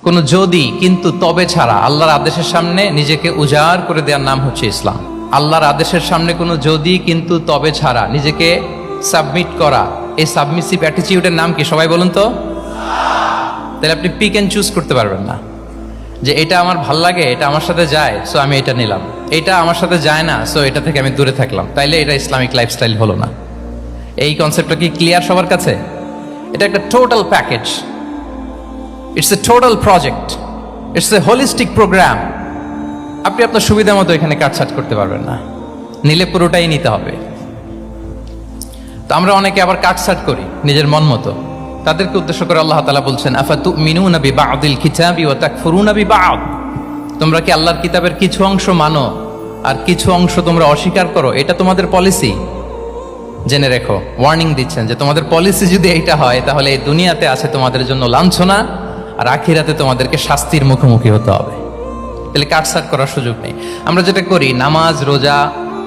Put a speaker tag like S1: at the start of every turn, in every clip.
S1: কোনো যদি কিন্তু তবে ছাড়া আল্লাহর আদেশের সামনে নিজেকে উজাড় করে দেওয়ার নাম হচ্ছে ইসলাম। আল্লাহর আদেশের সামনে কোনো যদি কিন্তু তবে ছাড়া নিজেকে সাবমিট করা, এই সাবমিসিভ অ্যাটিটিউডের নাম কি সবাই বলুন তো? তাহলে আপনি পিক অ্যান্ড চুজ করতে পারবেন না যে এটা আমার ভাল লাগে, এটা আমার সাথে যায়, সো আমি এটা নিলাম, এটা আমার সাথে যায় না, সো এটা থেকে আমি দূরে থাকলাম, তাইলে এটা ইসলামিক লাইফস্টাইল হলো না। এই কনসেপ্টটা কি ক্লিয়ার সবার কাছে? এটা একটা total package, it's a total project, it's a holistic programme. আপনি আপনার সুবিধা মতো এখানে কাটছাট করতে পারবেন না, নিলে পুরোটাই নিতে হবে। তো আমরা অনেকে আবার কাটছাট করি নিজের মন মতো, তাদেরকে উদ্দেশ্য করে আল্লাহ তাআলা বলছেন আফাতুমিনুনা বিবা'দিল কিতাবি ওয়া তাকফুরুনা বিবা'দ। তোমরা কি আল্লাহর কিতাবের কিছু অংশ মানো আর কিছু অংশ তোমরা অস্বীকার করো? এটা তোমাদের পলিসি? জেনে রেখো, ওয়ার্নিং দিচ্ছেন যে তোমাদের পলিসি যদি এইটা হয় তাহলে এই দুনিয়াতে আছে তোমাদের জন্য লাঞ্ছনা, আর আখিরাতে তোমাদেরকে শাস্তির মুখোমুখি হতে হবে। তাহলে কাটছাট করার সুযোগ নেই। আমরা যেটা করি, নামাজ, রোজা,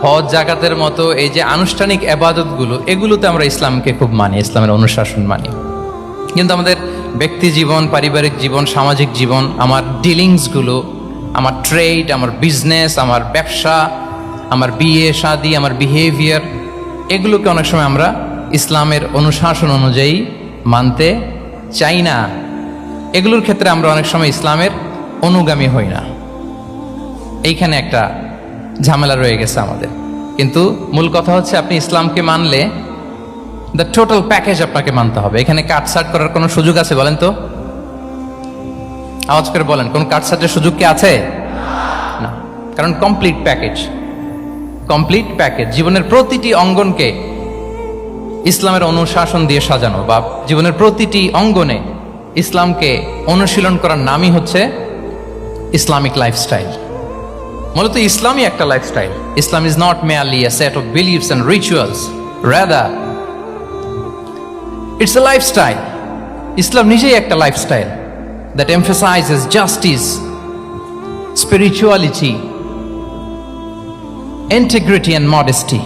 S1: হজ, জাকাতের মতো এই যে আনুষ্ঠানিক ইবাদতগুলো, এগুলোতে আমরা ইসলামকে খুব মানি, ইসলামের অনুশাসন মানি। কিন্তু আমাদের ব্যক্তি জীবন, পারিবারিক জীবন, সামাজিক জীবন, আমার ডিলিংসগুলো, আমার ট্রেড, আমার বিজনেস, আমার ব্যবসা, আমার বিয়ে শাদী, আমার বিহেভিয়ার, এগুলোকে অনেক সময় আমরা ইসলামের অনুশাসন অনুযায়ী মানতে চাই না। এগুলোর ক্ষেত্রে আমরা অনেক সময় ইসলামের অনুগামী হই না। এইখানে একটা ঝামেলা রয়ে গেছে আমাদের। কিন্তু মূল কথা হচ্ছে, আপনি ইসলামকে মানলে দ্য টোটাল প্যাকেজ আপনাকে মানতে হবে। এখানে কাটছাট করার কোনো সুযোগ আছে বলেন তো? আওয়াজ করে বলেন, কোন কাটছাটের সুযোগ কি আছে? না, কারণ কমপ্লিট প্যাকেজ, কমপ্লিট প্যাকেজ। জীবনের প্রতিটি অঙ্গনকে ইসলামের অনুশাসন দিয়ে সাজানো, বা জীবনের প্রতিটি অঙ্গনে ইসলামকে অনুশীলন করার নামই হচ্ছে ইসলামিক লাইফস্টাইল। মূলত ইসলামই একটা lifestyle. Islam is not merely a set of beliefs and rituals, rather it's a lifestyle. ইসলাম নিজেই একটা lifestyle that emphasizes justice, spirituality, integrity and modesty.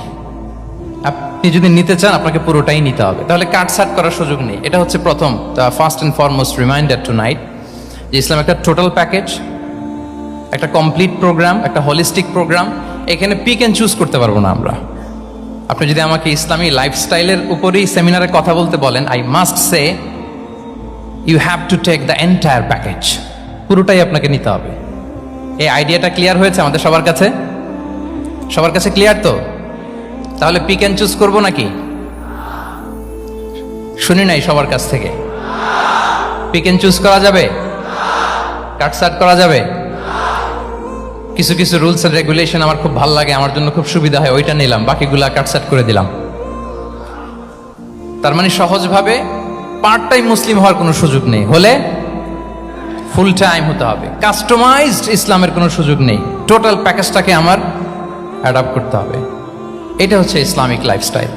S1: আপনি যদি নিতে চান আপনাকে পুরোটাই নিতে হবে, তাহলে কাটছাট করার সুযোগ নেই। এটা হচ্ছে প্রথম, first and foremost reminder tonight, যে ইসলাম একটা টোটাল প্যাকেজ, একটা কমপ্লিট প্রোগ্রাম, একটা হোলিস্টিক প্রোগ্রাম। এখানে পিক অ্যান্ড চুজ করতে পারবো না আমরা। আপনি যদি আমাকে ইসলামী লাইফস্টাইলের উপরেই সেমিনারে কথা বলতে বলেন, I must say you have to take the entire package. পুরোটাই আপনাকে নিতে হবে। এই আইডিয়াটা ক্লিয়ার হয়েছে আমাদের সবার কাছে? সবার কাছে ক্লিয়ার তো? তাহলে পিক অ্যান্ড চুজ করবো নাকি? শুনি নাই সবার কাছ থেকে। পিক অ্যান্ড চুজ করা যাবে? কাটছাট করা যাবে? কিছু কিছু রুলস এন্ড রেগুলেশন আমার খুব ভালো লাগে, আমার জন্য খুব সুবিধা হয়, ওইটা নিলাম, বাকিগুলা কাটছাট করে দিলাম। তার মানে সহজভাবে পার্ট টাইম মুসলিম হওয়ার কোনো সুযোগ নেই, হলে ফুল টাইম হতে হবে। কাস্টমাইজড ইসলামের কোনো সুযোগ নেই, টোটাল প্যাকেজটাকে আমার অ্যাডাপ্ট করতে হবে। এটা হচ্ছে ইসলামিক লাইফস্টাইল।